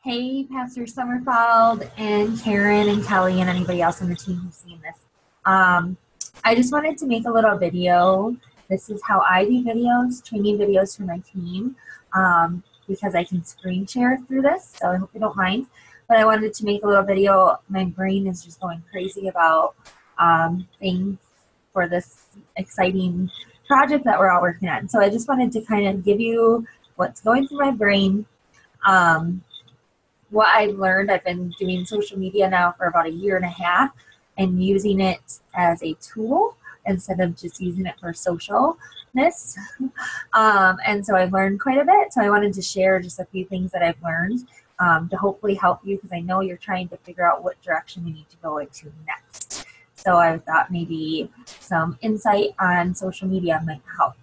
Hey, Pastor Summerfeld and Karen and Kelly and anybody else on the team who's seen this. I just wanted to make a little video. This is how I do videos, training videos for my team, because I can screen share through this, so I hope you don't mind. But I wanted to make a little video. My brain is just going crazy about things for this exciting project that we're all working on. So I just wanted to kind of give you what's going through my brain. What I've learned, I've been doing social media now for about 1.5 years and using it as a tool instead of just using it for socialness. And so I've learned quite a bit. So I wanted to share just a few things that I've learned to hopefully help you, because I know you're trying to figure out what direction we need to go into next. So I thought maybe some insight on social media might help.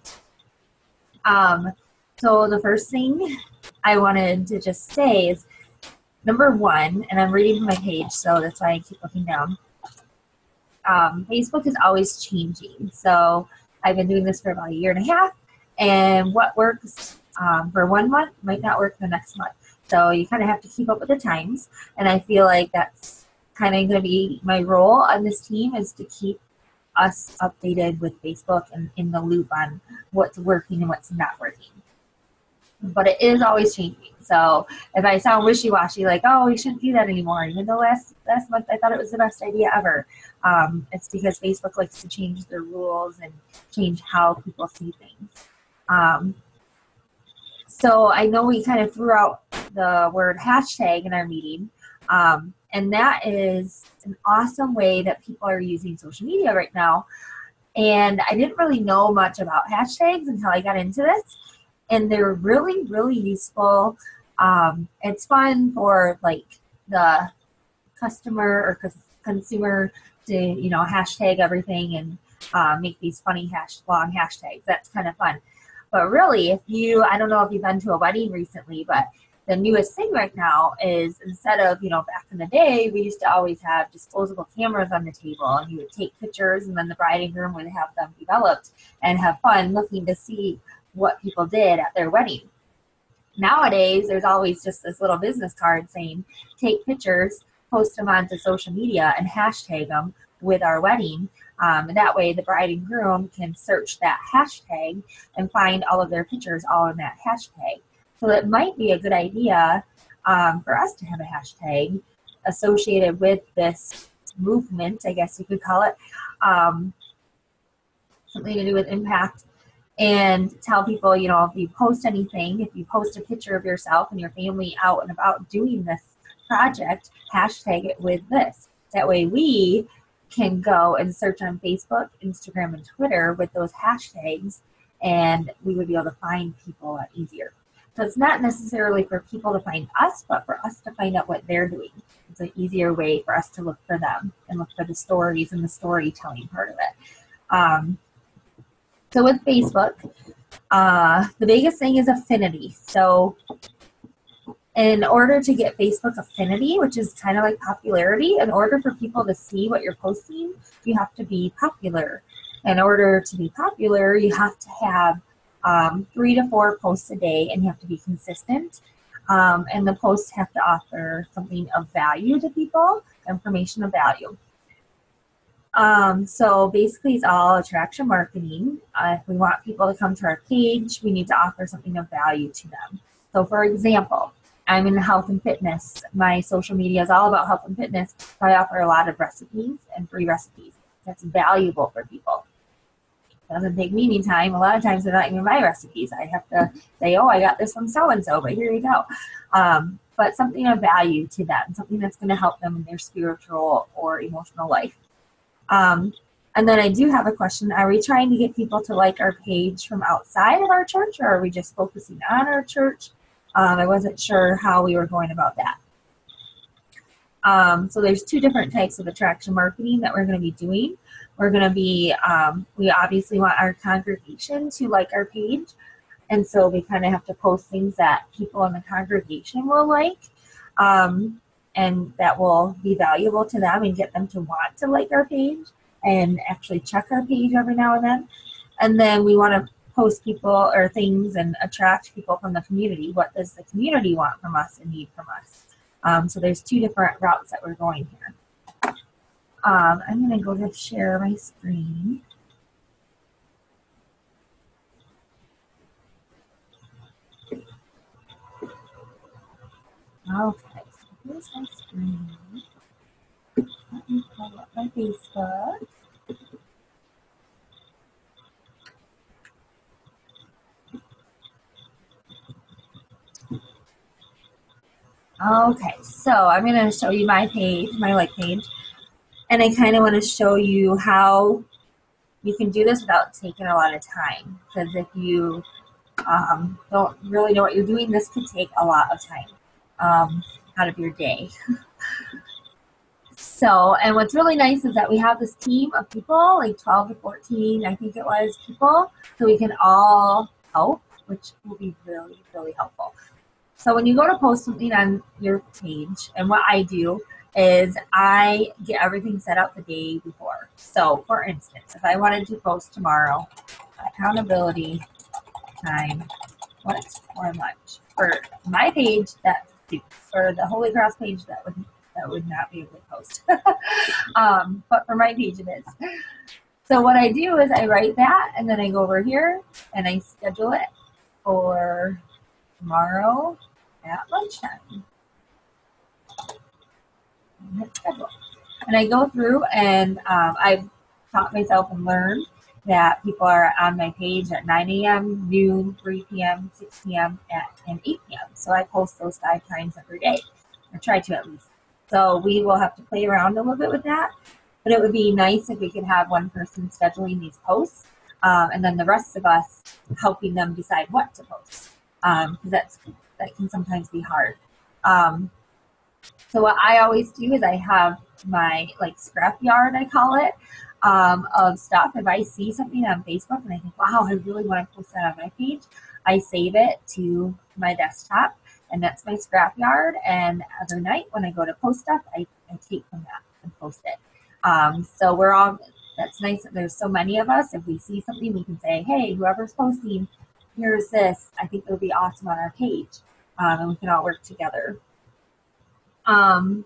So the first thing I wanted to just say is, number one, and I'm reading from my page, so that's why I keep looking down. Facebook is always changing. So I've been doing this for about 1.5 years, and what works for 1 month might not work the next month. So you kind of have to keep up with the times, and I feel like that's kind of going to be my role on this team, is to keep us updated with Facebook and in the loop on what's working and what's not working. But it is always changing. So if I sound wishy-washy, like, oh, we shouldn't do that anymore, even though last month I thought it was the best idea ever, it's because Facebook likes to change their rules and change how people see things. So I know we kind of threw out the word hashtag in our meeting, and that is an awesome way that people are using social media right now. And I didn't really know much about hashtags until I got into this. And they're really, really useful. It's fun for like the customer or consumer to, hashtag everything and make these funny long hashtags. That's kind of fun. But really, I don't know if you've been to a wedding recently, but the newest thing right now is, instead of, back in the day, we used to always have disposable cameras on the table, and you would take pictures, and then the bride and groom would have them developed and have fun looking to see what people did at their wedding. Nowadays, there's always just this little business card saying, take pictures, post them onto social media, and hashtag them with our wedding. And that way the bride and groom can search that hashtag and find all of their pictures all in that hashtag. So it might be a good idea for us to have a hashtag associated with this movement, I guess you could call it, something to do with impact. And tell people, if you post anything, if you post a picture of yourself and your family out and about doing this project, hashtag it with this. That way we can go and search on Facebook, Instagram, and Twitter with those hashtags, and we would be able to find people a lot easier. So it's not necessarily for people to find us, but for us to find out what they're doing. It's an easier way for us to look for them and look for the stories and the storytelling part of it. So with Facebook, the biggest thing is affinity. So in order to get Facebook affinity, which is kind of like popularity, in order for people to see what you're posting, you have to be popular. In order to be popular, you have to have 3 to 4 posts a day, and you have to be consistent. And the posts have to offer something of value to people, information of value. So basically it's all attraction marketing. If we want people to come to our page, we need to offer something of value to them. So for example, I'm in health and fitness. My social media is all about health and fitness. So I offer a lot of recipes and free recipes. That's valuable for people. It doesn't take me any time. A lot of times they're not even my recipes. I have to say, oh, I got this from so-and-so, but here you go. But something of value to them, something that's going to help them in their spiritual or emotional life. And then I do have a question. Are we trying to get people to like our page from outside of our church, or are we just focusing on our church? I wasn't sure how we were going about that. So there's 2 different types of attraction marketing that we're going to be doing. We're going to be, we obviously want our congregation to like our page. And so we kind of have to post things that people in the congregation will like. And that will be valuable to them and get them to want to like our page and actually check our page every now and then. And then we want to post people or things and attract people from the community. What does the community want from us and need from us? So there's two different routes that we're going here. I'm going to go to share my screen. Okay, so here's my screen. Let me pull up my Facebook. Okay, so I'm going to show you my page, my like page, and I kind of want to show you how you can do this without taking a lot of time, because if you don't really know what you're doing, this could take a lot of time out of your day. So, and what's really nice is that we have this team of people, like 12 to 14, I think it was, people, so we can all help, which will be really, really helpful. So when you go to post something on your page, and what I do is I get everything set up the day before. So for instance, if I wanted to post tomorrow, accountability time, what's for lunch? For my page, that suits. For the Holy Cross page, that would not be a good post. But for my page, it is. So what I do is I write that, and then I go over here and I schedule it for tomorrow at lunchtime. And hit schedule. And I go through, and I've taught myself and learned that people are on my page at 9 a.m., noon, 3 p.m., 6 p.m., and 8 p.m. So I post those 5 times every day, or try to at least. So we will have to play around a little bit with that, but it would be nice if we could have one person scheduling these posts, and then the rest of us helping them decide what to post, because that can sometimes be hard. So what I always do is I have my scrapyard, I call it, of stuff. If I see something on Facebook and I think, wow, I really want to post that on my page, I save it to my desktop, and that's my scrapyard. And every night when I go to post stuff, I take from that and post it. So that's nice that there's so many of us. If we see something, we can say, hey, whoever's posting, here's this. I think it would be awesome on our page. And we can all work together. What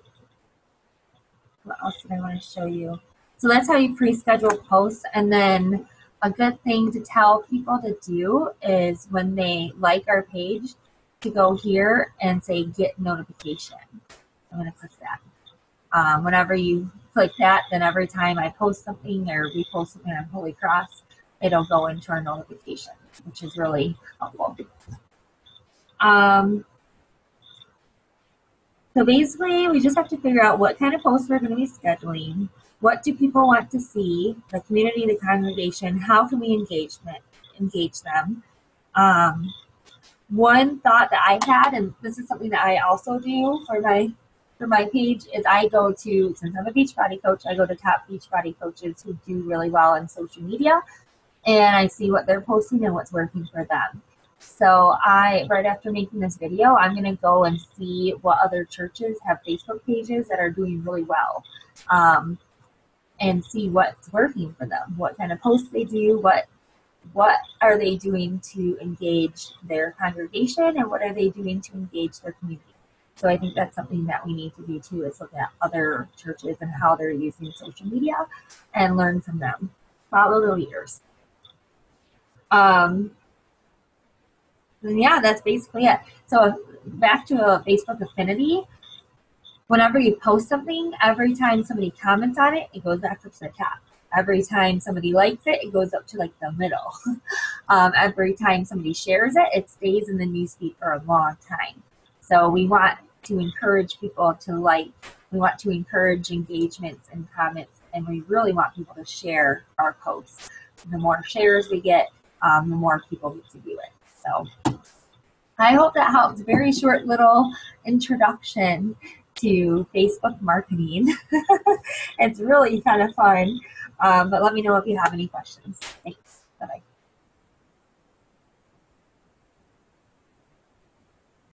else did I want to show you? So that's how you pre-schedule posts. And then a good thing to tell people to do is when they like our page, to go here and say get notification. I'm going to click that. Whenever you click that, then every time I post something or we post something on Holy Cross, it'll go into our notifications, which is really helpful. So basically, we just have to figure out what kind of posts we're going to be scheduling. What do people want to see? The community, the congregation. How can we engage them? One thought that I had, and this is something that I also do for my page, is I go to, since I'm a Beachbody coach, I go to top Beachbody coaches who do really well on social media, and I see what they're posting and what's working for them. So right after making this video, I'm going to go and see what other churches have Facebook pages that are doing really well, and see what's working for them, what kind of posts they do, what are they doing to engage their congregation, and what are they doing to engage their community. So I think that's something that we need to do too, is look at other churches and how they're using social media and learn from them. Follow the leaders. And yeah, that's basically it. So back to a Facebook affinity. Whenever you post something, every time somebody comments on it, it goes back up to the top. Every time somebody likes it, it goes up to like the middle. Every time somebody shares it, it stays in the newsfeed for a long time. So we want to encourage people to like. We want to encourage engagements and comments, and we really want people to share our posts. The more shares we get, the more people get to do it. So I hope that helps. Very short little introduction to Facebook marketing. It's really kind of fun, but let me know if you have any questions. Thanks. Bye-bye.